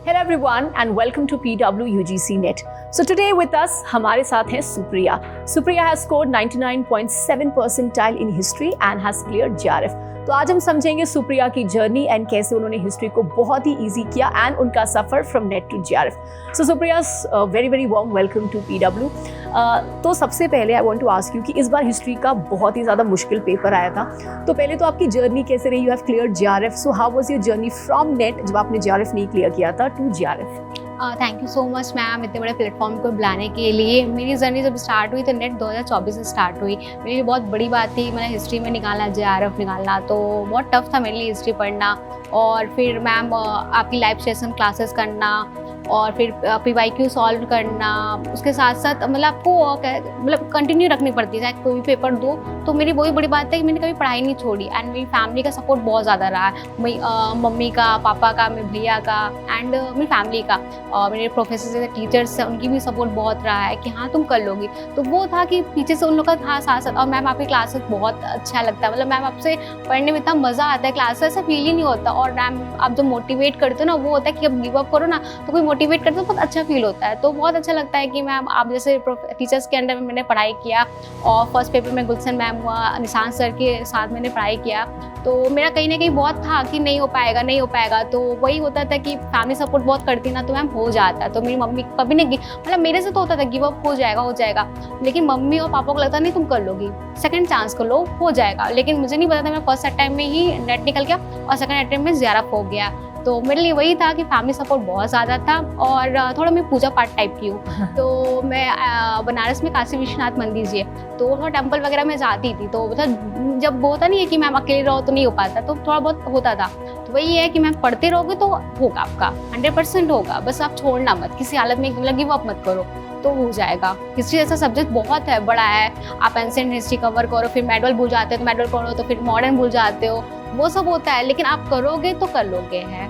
Hello everyone and welcome to PW UGC Net. So today with us हमारे साथ हैं Supriya. Supriya has scored 99.7 percentile in history and has cleared JRF. तो आज हम समझेंगे सुप्रिया की जर्नी एंड कैसे उन्होंने हिस्ट्री को बहुत ही इजी किया एंड उनका सफ़र from net to JRF. So Supriya, very very warm welcome to PW. तो सबसे पहले I want to ask you कि इस बार हिस्ट्री का बहुत ही ज़्यादा मुश्किल पेपर आया था. तो पहले तो आपकी जर्नी कैसे रही? You have clear JRF. So how was your journey from net जब आपने JRF नहीं क्लियर किया था to JRF? Thank you so much ma'am इतने बड़े प्लेटफॉर्म को बुलाने के लिए. मेरी जर्नी जब स्टार्ट हुई तो नेट 2024 से स्टार्ट हुई. मेरे लिए बहुत बड़ी बात थी. मैंने हिस्ट्री में निकाला, JRF निकालना, तो बहुत टफ था मेरे लिए हिस्ट्री पढ़ना. और फिर मैम आपकी लाइव सेशन क्लासेस करना और फिर PYQ सॉल्व करना, उसके साथ साथ मतलब आपको कंटिन्यू रखनी पड़ती है. कोई भी पेपर दो तो मेरी वही बड़ी बात है कि मैंने कभी पढ़ाई नहीं छोड़ी. एंड मेरी फैमिली का सपोर्ट बहुत ज़्यादा रहा है. मम्मी का, पापा का, मेरे भैया का एंड मेरी फैमिली का और मेरे प्रोफेसर से टीचर्स से उनकी भी सपोर्ट बहुत रहा है कि हाँ तुम कर लोगी. तो वो था कि पीछे से उन लोग का था साथ साथ. और मैम आपकी क्लासेस बहुत अच्छा लगता है. मतलब मैम आपसे पढ़ने में इतना मज़ा आता है. क्लास ऐसा फील ही नहीं होता. और मैम आप जो मोटिवेट करते हो ना, वो होता है कि अब गिव अप करो ना, तो कोई मोटिवेट करते हो बहुत अच्छा फील होता है. तो बहुत अच्छा लगता है कि मैम आप जैसे टीचर्स के अंडर में मैंने पढ़ाई किया. और फर्स्ट पेपर में गुलशन मैम हुआ, निशान सर के साथ मैंने पढ़ाई किया. तो मेरा कहीं ना कहीं बहुत था कि नहीं हो पाएगा नहीं हो पाएगा. तो वही होता था कि फैमिली सपोर्ट बहुत करती ना, तो मैम हो जाता. तो मेरी मम्मी कभी नहीं, मतलब मेरे से तो होता था गिव अप हो जाएगा. लेकिन मम्मी और पापा को लगता नहीं तुम कर लोगी, सेकंड चांस कर लो, हो जाएगा. लेकिन मुझे नहीं पता था, मैं फर्स्ट अटेम्प्ट में ही नेट निकल गया और सेकंड अटेम्प्ट में JRF हो गया. तो मेरे लिए वही था कि फैमिली सपोर्ट बहुत ज़्यादा था. और थोड़ा मैं पूजा पाठ टाइप की हूँ. तो मैं बनारस में काशी विश्वनाथ मंदिर जी है, तो थोड़ा टेम्पल वगैरह में जाती थी. तो मतलब जब वो होता नहीं है कि मैम अकेले रहो तो नहीं हो पाता, तो थोड़ा बहुत होता था. तो वही है कि मैम पढ़ते रहोगे तो होगा, आपका 100% होगा. बस आप छोड़ना मत किसी हालत में, मतलब गिव अप मत करो तो हो जाएगा. हिस्ट्री जैसा सब्जेक्ट बहुत है, बड़ा है. आप एंशिएंट हिस्ट्री कवर करो, फिर मेडल भूल जाते हो तो मेडल पढ़ो, तो फिर मॉडर्न भूल जाते हो. वो सब होता है, लेकिन आप करोगे तो कर लोगे है.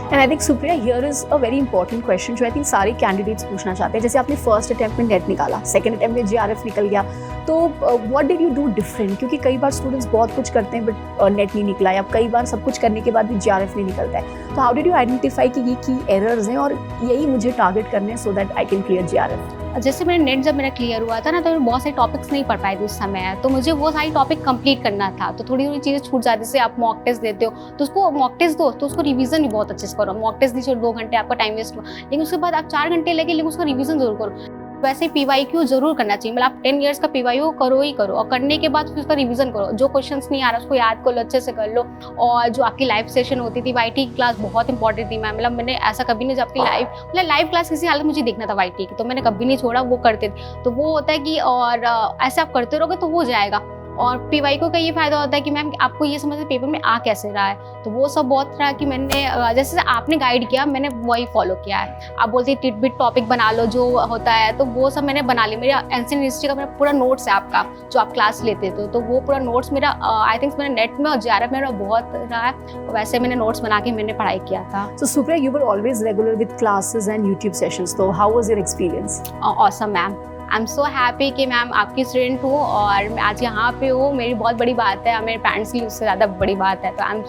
And I think Supriya, here is a very important question जो आई थिंक सारे कैंडिडेट्स पूछना चाहते हैं. जैसे आपने फर्स्ट अटेम्प्ट में नेट निकाला, सेकंड अटेम्प्ट में JRF निकल गया, तो what did you do different? क्योंकि कई बार स्टूडेंट्स बहुत कुछ करते हैं बट नेट नहीं निकला, या कई बार सब कुछ करने के बाद भी JRF नहीं निकलता है. तो हाउ डिड यू आइडेंटिफाई कि ये की एरर्स हैं और यही मुझे टारगेट करने हैं so that I can clear JRF? जैसे मैंने नेट जब मेरा क्लियर हुआ था ना, तो बहुत सारे टॉपिक्स नहीं पढ़ पाए थे उस समय. तो मुझे वो सारी टॉपिक कंप्लीट करना था. तो थोड़ी थोड़ी चीज़ें छूट जाती. जैसे आप मॉक टेस्ट देते हो तो उसको मॉक टेस्ट दो तो उसको रिवीजन भी बहुत अच्छे से करो. मॉक टेस्ट दीजिए 2 घंटे आपका टाइम वेस्ट हुआ, लेकिन उसके बाद आप 4 घंटे लगे, लेकिन उसका रिवीजन जरूर करो. वैसे PYQ जरूर करना चाहिए. मतलब आप 10 इयर्स का PYQ करो ही करो, और करने के बाद फिर उसका रिवीजन करो. जो क्वेश्चंस नहीं आ रहा उसको याद कर लो, अच्छे से कर लो. और जो आपकी लाइव सेशन होती थी, YT की क्लास बहुत इंपॉर्टेंट थी मैम. मतलब मैंने ऐसा कभी नहीं, जब आपकी लाइव क्लास किसी हालत मुझे देखना था YT की, तो मैंने कभी नहीं छोड़ा, वो करते थे. तो वो होता है कि और ऐसे आप करते रहोगे तो हो जाएगा. और PYQ का ये फायदा होता है कि मैम आपको ये समझ पेपर में आ कैसे रहा है. तो वो सब बहुत रहा कि मैंने जैसे आपने गाइड किया मैंने वही फॉलो किया है. आप बोलते हैं टिट-बिट टॉपिक बना लो जो होता है, तो वो सब मैंने बना लिया. मेरा एंशिएंट हिस्ट्री का मेरा पूरा नोट्स है आपका, जो आप क्लास लेते थे, तो वो पूरा नोट्स मेरा आई थिंक मैंने नेट में और JRF में मेरा बहुत रहा है. वैसे मैंने नोट्स बना के मैंने पढ़ाई किया था. So Supriya, you were always regular with classes and YouTube sessions. So how was your experience? Awesome ma'am. I am so happy कि मैम आपकी स्टूडेंट हूँ और मैं आज यहाँ पे हूँ. मेरी बहुत बड़ी बात है, मेरे पेरेंट्स की उससे ज़्यादा बड़ी बात है. तो आई एम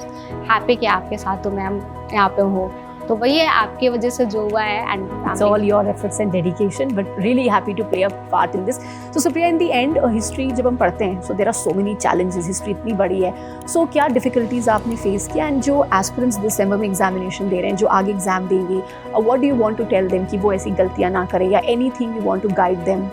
हैप्पी कि आपके साथ हूँ मैम, यहाँ पे हूँ. तो वही है आपकी वजह से जो हुआ है. And it's all your efforts and dedication, but really happy to play a part in this. So Supriya, in the end history जब हम पढ़ते हैं, so there are so many challenges. History इतनी बड़ी है. So क्या डिफिकल्टीज आपने face किया, एंड जो एस्पिरेंट्स दिसंबर में एग्जामिनेशन दे रहे हैं, जो आगे एग्जाम देंगे, what do you want to tell them कि वो ऐसी गलतियाँ ना करें, या anything you want to guide them?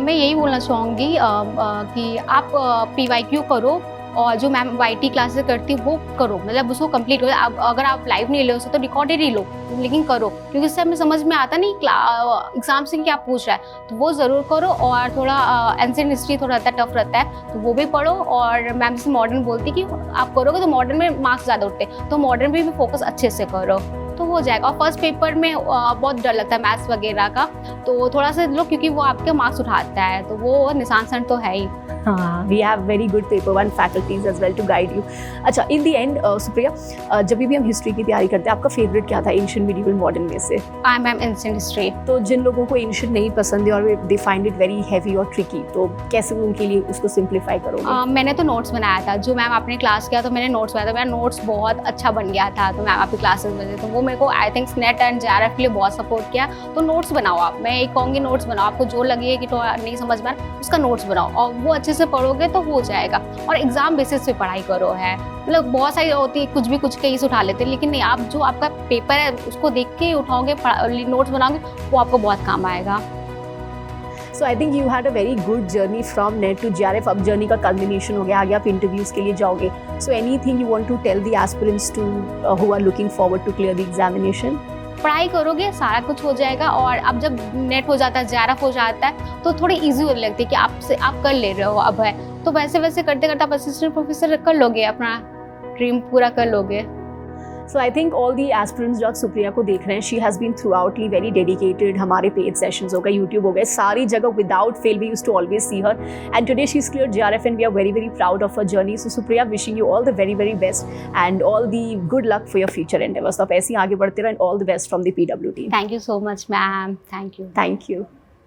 मैं यही बोलना चाहूँगी कि आप PYQ करो, और जो मैम YT क्लासेस करती है वो करो. मतलब उसको कंप्लीट करो. अगर आप लाइव नहीं ले सकते तो रिकॉर्डेड ही लो, लेकिन करो, क्योंकि उससे हमें समझ में आता नहीं एग्जाम से क्या पूछ रहा है. तो वो ज़रूर करो. और थोड़ा एंशिएंट हिस्ट्री थोड़ा रहता है, टफ रहता है, तो वो भी पढ़ो. और मैम जैसे मॉडर्न बोलती कि आप करोगे तो मॉडर्न में मार्क्स ज़्यादा उठते, तो मॉडर्न में भी फोकस अच्छे से करो तो हो जाएगा. और फर्स्ट पेपर में बहुत डर लगता है मैथ्स वगैरह का, तो थोड़ा सा लो, क्योंकि वो आपके मार्क्स उठाता है. तो वो निशान सर तो है ही. हाँ, we have very good paper one faculties as well to guide you. अच्छा, इन द एंड सुप्रिया, जब भी हम हिस्ट्री की तैयारी करते हैं, आपका फेवरेट क्या था एंशिएंट, मिडिवल, मॉडर्न में से? I am ancient history. तो जिन लोगों को एंशिएंट नहीं पसंद है और they find it very heavy और ट्रिकी, तो कैसे उनके लिए उसको सिंप्लीफाई करोगे? मैंने तो नोट्स बनाया था. जो मैम आपने क्लास किया तो मैंने नोट्स बनाया था. मेरा नोट्स बहुत अच्छा बन गया था. तो मैम आपकी क्लासेस में तो वो मेरे को I think net and JRF के लिए बहुत सपोर्ट किया. तो नोट्स बनाओ आप. मैं एक कहूँगी नोट्स बनाओ. आपको जो लगे कि तो नहीं समझ में उसका नोट्स बनाओ और वो अच्छे से पढ़ोगे तो हो जाएगा. और एग्जाम बेसिस पे पढ़ाई करो है. मतलब बहुत सारी होती है, कुछ भी कुछ केस उठा लेते हैं, लेकिन नहीं, आप जो आपका पेपर है उसको देख के उठाओगे, नोट्स बनाओगे, वो आपको बहुत काम आएगा. So I think you had a very good journey from NET to JRF. अब जर्नी का कल्मिनेशन हो गया, आगे आप इंटरव्यूज के लिए जाओगे. So anything you want to tell the aspirants to who are looking forward to clear the examination? पढ़ाई करोगे सारा कुछ हो जाएगा. और अब जब नेट हो जाता है, JRF हो जाता है, तो थोड़ी इजी होने लगती है कि आप कर ले रहे हो अब है. तो वैसे वैसे करते करते आप असिस्टेंट प्रोफेसर कर लोगे, अपना ड्रीम पूरा कर लोगे. So I think all the aspirants जो सुप्रिया को देख रहे हैं, she has been throughoutly very dedicated. हमारे paid sessions हो गए, YouTube हो गए, सारी जगह without fail we used to always see her. And today she's cleared JRF and we are very very proud of her journey. So Supriya, wishing you all the very very best and all the good luck for your future endeavors. तो आप ऐसे ही आगे बढ़ते रहो and all the best from the PW team. Thank you so much, ma'am. Thank you. Thank you.